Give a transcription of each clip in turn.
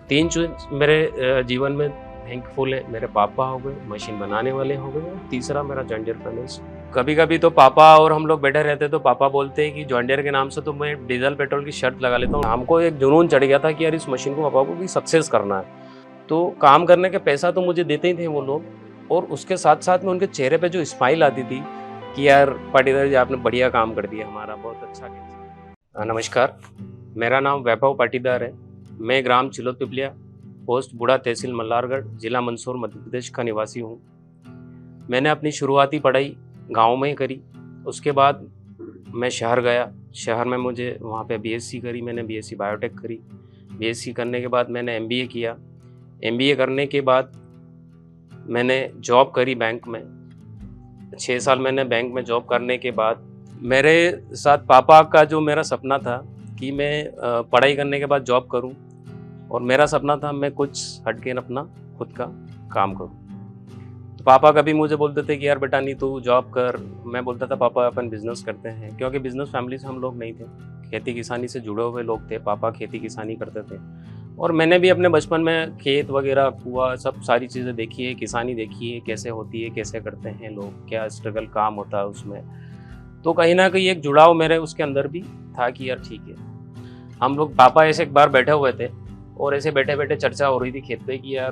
तीन चीज मेरे जीवन में थैंकफुल है। मेरे पापा हो गए, मशीन बनाने वाले हो गए, और तीसरा मेरा जॉन डीयर फाइनेंस। कभी कभी तो पापा और हम लोग बैठे रहते तो पापा बोलते हैं कि जॉन डीयर के नाम से तो मैं डीजल पेट्रोल की शर्त लगा लेता हूँ। हमको एक जुनून चढ़ गया था कि यार इस मशीन को पापा को भी सक्सेस करना है। तो काम करने के पैसा तो मुझे देते ही थे वो लोग, और उसके साथ साथ में उनके चेहरे पे जो स्माइल आती थी कि यार पाटीदार जी आपने बढ़िया काम कर दिया, हमारा बहुत अच्छा किया। नमस्कार, मेरा नाम वैभव पाटीदार है। मैं ग्राम चिलोत पिपलिया, पोस्ट बूढ़ा, तहसील मल्हारगढ़, जिला मंदसौर, मध्य प्रदेश का निवासी हूँ। मैंने अपनी शुरुआती पढ़ाई गांव में ही करी। उसके बाद मैं शहर गया। शहर में मुझे वहाँ पे बीएससी करी, मैंने बीएससी बायोटेक करी। बीएससी करने के बाद मैंने एमबीए किया। एमबीए करने के बाद मैंने जॉब करी बैंक में। 6 साल मैंने बैंक में जॉब करने के बाद मेरे साथ पापा का जो मेरा सपना था कि मैं पढ़ाई करने के बाद जॉब करूं, और मेरा सपना था मैं कुछ हटके अपना खुद का काम करूं। तो पापा कभी मुझे बोलते थे कि यार बेटा नहीं तू जॉब कर। मैं बोलता था पापा अपन बिजनेस करते हैं, क्योंकि बिजनेस फैमिली से हम लोग नहीं थे, खेती किसानी से जुड़े हुए लोग थे। पापा खेती किसानी करते थे, और मैंने भी अपने बचपन में खेत वगैरह, कुआं, सब सारी चीज़ें देखी है, किसानी देखी है, कैसे होती है, कैसे करते हैं लोग, क्या स्ट्रगल काम होता है उसमें। तो कहीं ना कहीं एक जुड़ाव मेरे उसके अंदर भी था कि यार ठीक है। हम लोग पापा ऐसे एक बार बैठे हुए थे, और ऐसे बैठे बैठे चर्चा हो रही थी खेत पे कि यार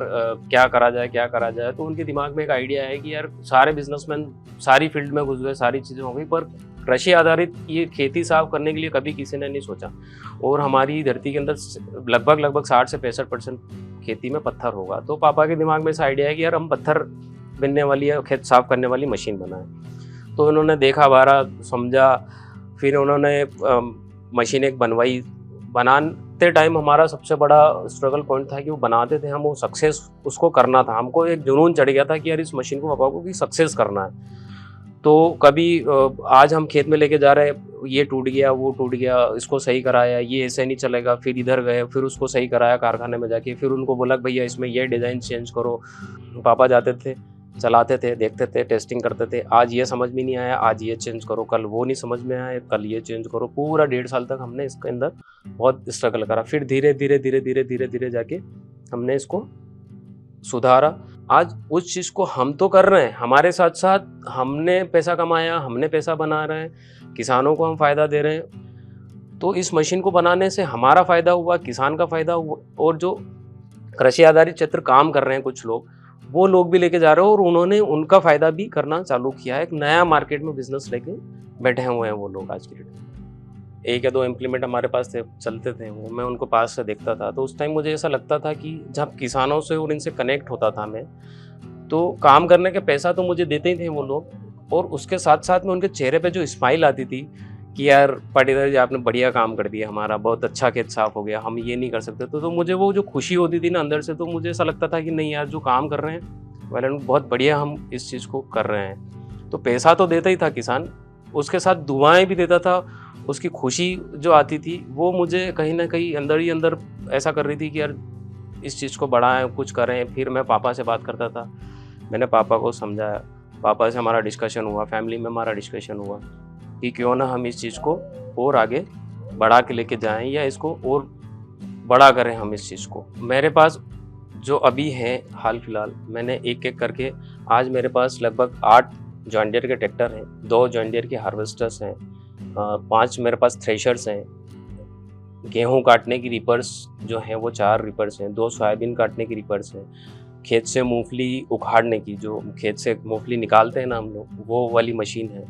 क्या करा जाए, क्या करा जाए। तो उनके दिमाग में एक आइडिया है कि यार सारे बिजनेसमैन सारी फील्ड में घुस गए, सारी चीज़ें हो गई, पर कृषि आधारित ये खेती साफ करने के लिए कभी किसी ने नहीं सोचा। और हमारी धरती के अंदर लगभग 60 से 65% खेती में पत्थर होगा। तो पापा के दिमाग में ऐसा आइडिया है कि यार हम पत्थर बिनने वाली या खेत साफ करने वाली मशीन बनाएं। तो उन्होंने देखा, बारा समझा, फिर उन्होंने मशीन एक बनवाई। बनाते टाइम हमारा सबसे बड़ा स्ट्रगल पॉइंट था कि वो बनाते थे हम, वो सक्सेस उसको करना था। हमको एक जुनून चढ़ गया था कि यार इस मशीन को पापा को भी सक्सेस करना है। तो कभी आज हम खेत में लेके जा रहे हैं, ये टूट गया, वो टूट गया, इसको सही कराया, ये ऐसे नहीं चलेगा, फिर इधर गए, फिर उसको सही कराया कारखाने में जाके, फिर उनको बोला भैया इसमें ये डिज़ाइन चेंज करो। पापा जाते थे, चलाते थे, देखते थे, टेस्टिंग करते थे। आज ये समझ में नहीं आया, आज ये चेंज करो, कल वो नहीं समझ में आया, कल ये चेंज करो। पूरा 1.5 साल तक हमने इसके अंदर बहुत स्ट्रगल करा। फिर धीरे धीरे जाके हमने इसको सुधारा। आज उस चीज़ को हम तो कर रहे हैं, हमारे साथ साथ हमने पैसा कमाया, हमने पैसा बना रहे हैं, किसानों को हम फ़ायदा दे रहे हैं। तो इस मशीन को बनाने से हमारा फ़ायदा हुआ, किसान का फ़ायदा हुआ, और जो कृषि आधारित क्षेत्र काम कर रहे हैं कुछ लोग, वो लोग भी लेके जा रहे हैं, और उन्होंने उनका फ़ायदा भी करना चालू किया है। एक नया मार्केट में बिजनेस लेके बैठे हुए हैं वो लोग आज की डेट में। 1 या 2 इम्प्लीमेंट हमारे पास थे, चलते थे वो, मैं उनको पास से देखता था। तो उस टाइम मुझे ऐसा लगता था कि जब किसानों से और इनसे कनेक्ट होता था मैं, तो काम करने के पैसा तो मुझे देते ही थे वो लोग, और उसके साथ साथ में उनके चेहरे पे जो स्माइल आती थी कि यार पाटीदार जी आपने बढ़िया काम कर दिया, हमारा बहुत अच्छा खेत साफ हो गया, हम ये नहीं कर सकते। तो मुझे वो जो खुशी होती थी ना अंदर से, तो मुझे ऐसा लगता था कि नहीं यार जो काम कर रहे हैं वाले बहुत बढ़िया, हम इस चीज़ को कर रहे हैं। तो पैसा तो देता ही था किसान, उसके साथ दुआएं भी देता था। उसकी खुशी जो आती थी वो मुझे कहीं ना कहीं अंदर ही अंदर ऐसा कर रही थी कि यार इस चीज़ को बढ़ाएं, कुछ करें। फिर मैं पापा से बात करता था, मैंने पापा को समझाया, पापा से हमारा डिस्कशन हुआ, फैमिली में हमारा डिस्कशन हुआ कि क्यों ना हम इस चीज़ को और आगे बढ़ा के लेके जाएं, या इसको और बड़ा करें हम इस चीज़ को। मेरे पास जो अभी है हाल फिलहाल, मैंने एक एक करके आज मेरे पास लगभग 8 जॉन डीयर के ट्रैक्टर हैं, 2 जॉन डीयर के हार्वेस्टर्स हैं, 5 मेरे पास थ्रेशर्स हैं, गेहूं काटने की रिपर्स जो हैं वो 4 रिपर्स हैं, 2 सोयाबीन काटने की रिपर्स हैं, खेत से मूंगफली उखाड़ने की, जो खेत से मूंगफली निकालते हैं ना हम लोग, वो वाली मशीन है।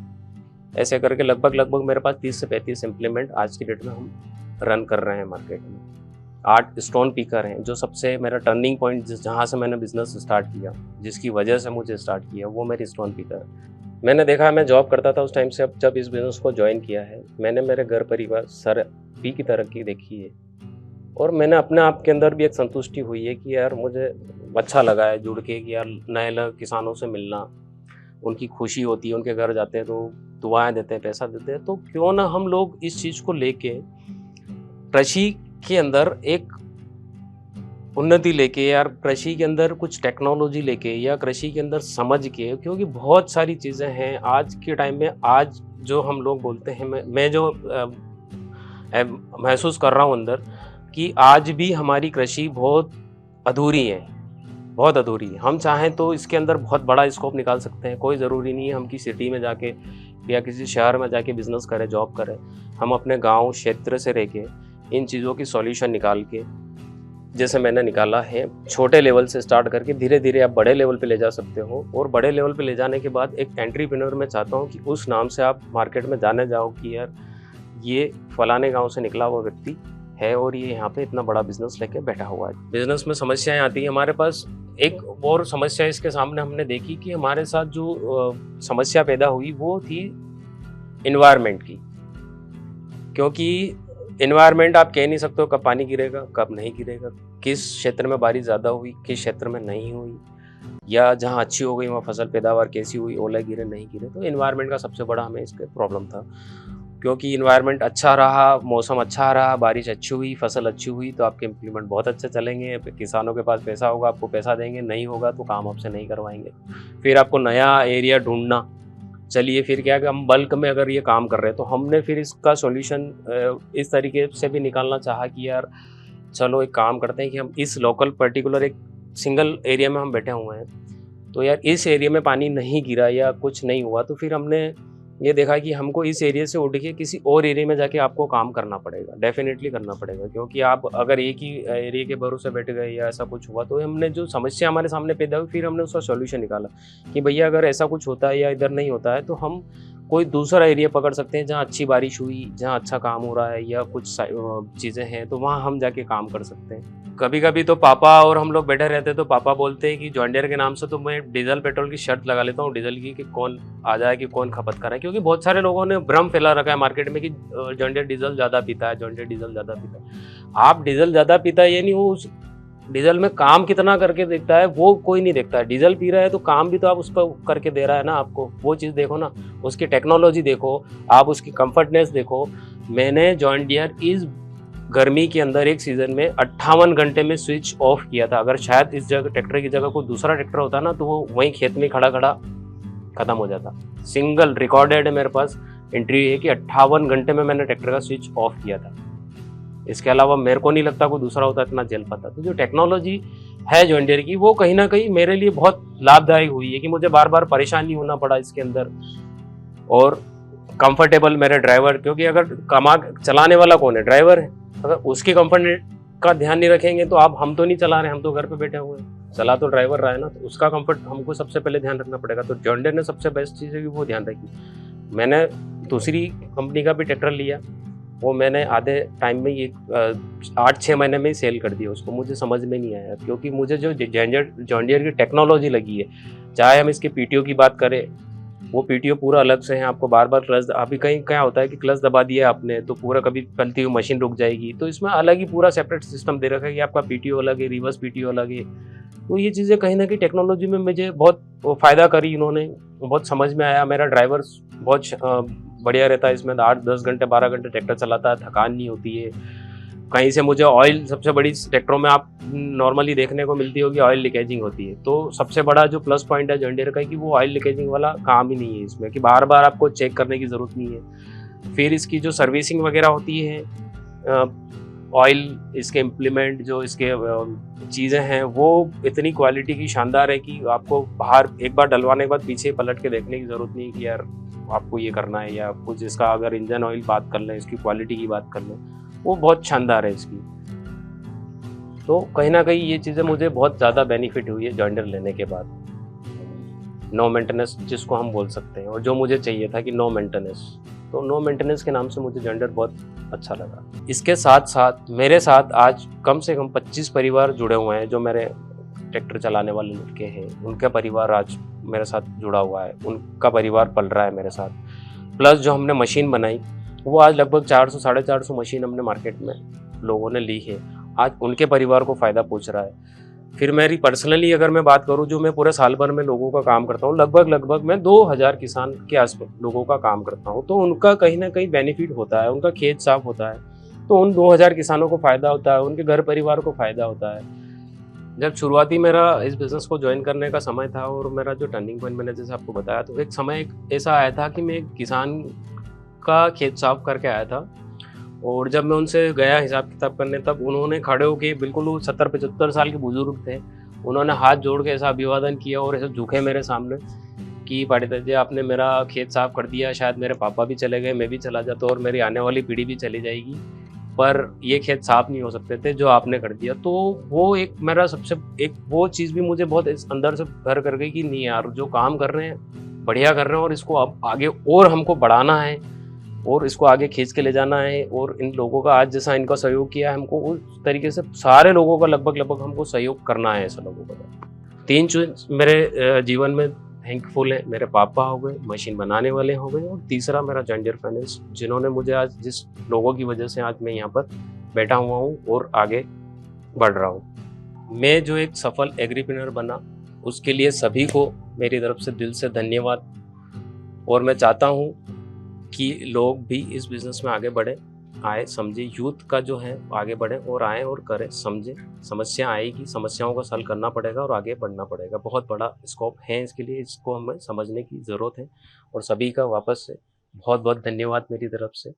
ऐसे करके लगभग मेरे पास 30 से 35 इम्प्लीमेंट आज की डेट में हम रन कर रहे हैं मार्केट में। 8 स्टोन पिकर हैं, जो सबसे मेरा टर्निंग पॉइंट जहाँ से मैंने बिजनेस स्टार्ट किया, जिसकी वजह से मुझे स्टार्ट किया, वो मेरी स्टोन पिकर है। मैंने देखा, मैं जॉब करता था उस टाइम से, अब जब इस बिज़नेस को ज्वाइन किया है, मैंने मेरे घर परिवार सभी की तरक्की देखी है, और मैंने अपने आप के अंदर भी एक संतुष्टि हुई है कि यार मुझे अच्छा लगा है जुड़ के कि यार नए किसानों से मिलना, उनकी खुशी होती है, उनके घर जाते हैं तो दुआएं देते हैं, पैसा देते हैं। तो क्यों ना हम लोग इस चीज़ को लेके कृषि के अंदर एक उन्नति लेके, यार कृषि के अंदर कुछ टेक्नोलॉजी लेके, या कृषि के अंदर समझ के, क्योंकि बहुत सारी चीज़ें हैं आज के टाइम में। आज जो हम लोग बोलते हैं, मैं जो महसूस कर रहा हूँ अंदर कि आज भी हमारी कृषि बहुत अधूरी है, बहुत अधूरी है। हम चाहें तो इसके अंदर बहुत बड़ा स्कोप निकाल सकते हैं। कोई ज़रूरी नहीं है हम किसी सिटी में जाके या किसी शहर में जाके बिज़नेस करें, जॉब करें। हम अपने गाँव क्षेत्र से रह के इन चीज़ों की सॉल्यूशन निकाल के, जैसे मैंने निकाला है, छोटे लेवल से स्टार्ट करके धीरे धीरे आप बड़े लेवल पे ले जा सकते हो। और बड़े लेवल पे ले जाने के बाद एक एंटरप्रेन्योर मैं चाहता हूँ कि उस नाम से आप मार्केट में जाने जाओ कि यार ये फलाने गांव से निकला हुआ व्यक्ति है और ये यहाँ पे इतना बड़ा बिजनेस लेके बैठा हुआ है। बिजनेस में समस्याएं आती हैं हमारे पास। एक और समस्या इसके सामने हमने देखी कि हमारे साथ जो समस्या पैदा हुई वो थी इन्वायरमेंट की, क्योंकि इन्वायरमेंट आप कह नहीं सकते हो कब पानी गिरेगा कब नहीं गिरेगा, किस क्षेत्र में बारिश ज़्यादा हुई किस क्षेत्र में नहीं हुई, या जहाँ अच्छी हो गई वहाँ फसल पैदावार कैसी हुई, ओले गिरे नहीं गिरे। तो इन्वायरमेंट का सबसे बड़ा हमें इसका प्रॉब्लम था, क्योंकि इन्वायरमेंट अच्छा रहा, मौसम अच्छा रहा, बारिश अच्छी हुई, फसल अच्छी हुई तो आपके इम्प्लीमेंट बहुत अच्छे चलेंगे। किसानों के पास पैसा होगा आपको पैसा देंगे, नहीं होगा तो काम आपसे नहीं करवाएंगे। फिर आपको नया एरिया ढूंढना। चलिए फिर क्या कि हम बल्क में अगर ये काम कर रहे हैं तो हमने फिर इसका सॉल्यूशन इस तरीके से भी निकालना चाहा कि यार चलो एक काम करते हैं कि हम इस लोकल पर्टिकुलर एक सिंगल एरिया में हम बैठे हुए हैं, तो यार इस एरिया में पानी नहीं गिरा या कुछ नहीं हुआ तो फिर हमने ये देखा कि हमको इस एरिया से उठ के किसी और एरिया में जाके आपको काम करना पड़ेगा, डेफिनेटली करना पड़ेगा। क्योंकि आप अगर एक ही एरिया के भरोसे बैठ गए या ऐसा कुछ हुआ तो हमने जो समस्या हमारे सामने पैदा हुई फिर हमने उसका सॉल्यूशन निकाला कि भैया अगर ऐसा कुछ होता है या इधर नहीं होता है तो हम कोई दूसरा एरिया पकड़ सकते हैं जहाँ अच्छी बारिश हुई, जहाँ अच्छा काम हो रहा है या कुछ चीज़ें हैं तो वहाँ हम जाके काम कर सकते हैं। कभी कभी तो पापा और हम लोग बैठे रहते हैं तो पापा बोलते हैं कि जॉन डियर के नाम से तो मैं डीजल पेट्रोल की शर्त लगा लेता हूँ डीजल की कि कौन आ जाए कि कौन खपत करे, क्योंकि बहुत सारे लोगों ने भ्रम फैला रखा है मार्केट में कि जॉन डियर डीजल ज़्यादा पीता है, जॉन डियर डीजल ज़्यादा पीता है। आप डीजल ज़्यादा पीता है ये नहीं, वो उस डीजल में काम कितना करके देखता है वो कोई नहीं देखता है। डीजल पी रहा है तो काम भी तो आप उस पर करके दे रहा है ना, आपको वो चीज़ देखो ना, उसकी टेक्नोलॉजी देखो, आप उसकी कंफर्टनेस देखो। मैंने जॉन डियर इस गर्मी के अंदर एक सीज़न में 58 घंटे में स्विच ऑफ किया था। अगर शायद इस जगह ट्रैक्टर की जगह कोई दूसरा ट्रैक्टर होता ना तो वो वहीं खेत में खड़ा खड़ा ख़त्म हो जाता। सिंगल रिकॉर्डेड है मेरे पास एंट्री है कि 58 घंटे में मैंने ट्रैक्टर का स्विच ऑफ किया था। इसके अलावा मेरे को नहीं लगता कोई दूसरा होता इतना झेल पाता। तो जो टेक्नोलॉजी है जॉन डियर की वो कहीं ना कहीं मेरे लिए बहुत लाभदायक हुई है कि मुझे बार बार परेशान नहीं होना पड़ा इसके अंदर, और कंफर्टेबल मेरे ड्राइवर, क्योंकि अगर कमा चलाने वाला कौन है, ड्राइवर है। अगर उसकी कंफर्ट का ध्यान नहीं रखेंगे तो आप हम तो नहीं चला रहे, हम तो घर पे बैठे हुए हैं, चला तो ड्राइवर रहा है ना, तो उसका कंफर्ट हमको सबसे पहले ध्यान रखना पड़ेगा। तो जॉन डियर ने सबसे बेस्ट चीज़ है कि वो ध्यान रखी। मैंने दूसरी कंपनी का भी ट्रैक्टर लिया, वो मैंने आधे टाइम में ही 8-6 महीने में ही सेल कर दिया उसको। मुझे समझ में नहीं आया क्योंकि मुझे जो जॉन डियर की टेक्नोलॉजी लगी है, चाहे हम इसके पीटीओ की बात करें, वो पीटीओ पूरा अलग से है। आपको बार बार क्लच, अभी कहीं क्या होता है कि क्लच दबा दिया आपने तो पूरा कभी चलती हुई मशीन रुक जाएगी, तो इसमें अलग ही पूरा सेपरेट सिस्टम दे रखा है कि आपका पीटीओ अलग है, रिवर्स पीटीओ अलग है। तो ये चीज़ें कहीं ना कहीं टेक्नोलॉजी में मुझे बहुत फ़ायदा करी, इन्होंने बहुत समझ में आया। मेरा ड्राइवर बहुत बढ़िया रहता है इसमें, 8-10 घंटे 12 घंटे ट्रैक्टर चलाता है, थकान नहीं होती है कहीं से। मुझे ऑयल, सबसे बड़ी ट्रैक्टरों में आप नॉर्मली देखने को मिलती होगी ऑयल लीकेजिंग होती है, तो सबसे बड़ा जो प्लस पॉइंट है जॉन डियर का कि वो ऑयल लीकेजिंग वाला काम ही नहीं है इसमें, कि बार बार आपको चेक करने की ज़रूरत नहीं है। फिर इसकी जो सर्विसिंग वगैरह होती है, ऑयल, इसके इम्प्लीमेंट, जो इसके चीज़ें हैं वो इतनी क्वालिटी की शानदार है कि आपको बाहर एक बार डलवाने के बाद पीछे पलट के देखने की ज़रूरत नहीं है कि यार आपको ये करना है या कुछ। इसका अगर इंजन ऑयल बात कर लें, इसकी क्वालिटी की बात कर लें, वो बहुत शानदार है इसकी। तो कहीं ना कहीं ये चीज़ें मुझे बहुत ज़्यादा बेनिफिट हुई है जॉन डियर लेने के बाद। नो मेंटेनेंस जिसको हम बोल सकते हैं, और जो मुझे चाहिए था कि नो मेंटेनेंस, तो नो मेंटेनेंस के नाम से मुझे जॉन डियर बहुत अच्छा लगा। इसके साथ साथ मेरे साथ आज कम से कम 25 परिवार जुड़े हुए हैं। जो मेरे ट्रैक्टर चलाने वाले लड़के हैं उनका परिवार आज मेरे साथ जुड़ा हुआ है, उनका परिवार पल रहा है मेरे साथ। प्लस जो हमने मशीन बनाई वो आज लगभग 400-450 मशीन हमने मार्केट में लोगों ने ली है, आज उनके परिवार को फ़ायदा पहुंच रहा है। फिर मेरी पर्सनली अगर मैं बात करूं, जो मैं पूरे साल भर में लोगों का काम करता हूं, लगभग मैं 2000 किसान के आसपास लोगों का काम करता हूं, तो उनका कहीं ना कहीं बेनिफिट होता है, उनका खेत साफ होता है, तो उन 2000 किसानों को फ़ायदा होता है, उनके घर परिवार को फ़ायदा होता है। जब शुरुआती मेरा इस बिज़नेस को ज्वाइन करने का समय था और मेरा जो टर्निंग पॉइंट मैंने जैसे आपको बताया, तो एक समय ऐसा आया था कि मैं एक किसान का खेत साफ करके आया था और जब मैं उनसे गया हिसाब किताब करने, तब उन्होंने खड़े होके, बिल्कुल वो 70-75 साल के बुजुर्ग थे, उन्होंने हाथ जोड़ के ऐसा अभिवादन किया और ऐसे झुके मेरे सामने कि पाटीदार जी आपने मेरा खेत साफ कर दिया, शायद मेरे पापा भी चले गए, मैं भी चला जाता और मेरी आने वाली पीढ़ी भी चली जाएगी, पर ये खेत साफ नहीं हो सकते थे जो आपने कर दिया। तो वो एक मेरा सबसे एक वो चीज़ भी मुझे बहुत इस अंदर से घर कर गई कि नहीं यार, जो काम कर रहे हैं बढ़िया कर रहे हैं और इसको अब आगे और हमको बढ़ाना है और इसको आगे खींच के ले जाना है। और इन लोगों का आज जैसा इनका सहयोग किया है, हमको उस तरीके से सारे लोगों का लगभग लगभग हमको सहयोग करना है ऐसे लोगों का। 3 चीज़ मेरे जीवन में थैंकफुल है। मेरे पापा हो गए, मशीन बनाने वाले हो गए, और तीसरा मेरा जॉन डीरे फाइनेंस, जिन्होंने मुझे आज, जिस लोगों की वजह से आज मैं यहाँ पर बैठा हुआ हूँ और आगे बढ़ रहा हूँ। मैं जो एक सफल एग्रीप्रेन्योर बना, उसके लिए सभी को मेरी तरफ से दिल से धन्यवाद। और मैं चाहता हूँ कि लोग भी इस बिज़नेस में आगे बढ़ें, आए, समझे, यूथ का जो है आगे बढ़े और आए और करें, समझे। समस्या आएगी, समस्याओं का हल करना पड़ेगा और आगे बढ़ना पड़ेगा। बहुत बड़ा स्कोप है इसके लिए, इसको हमें समझने की ज़रूरत है। और सभी का वापस से बहुत-बहुत धन्यवाद मेरी तरफ से।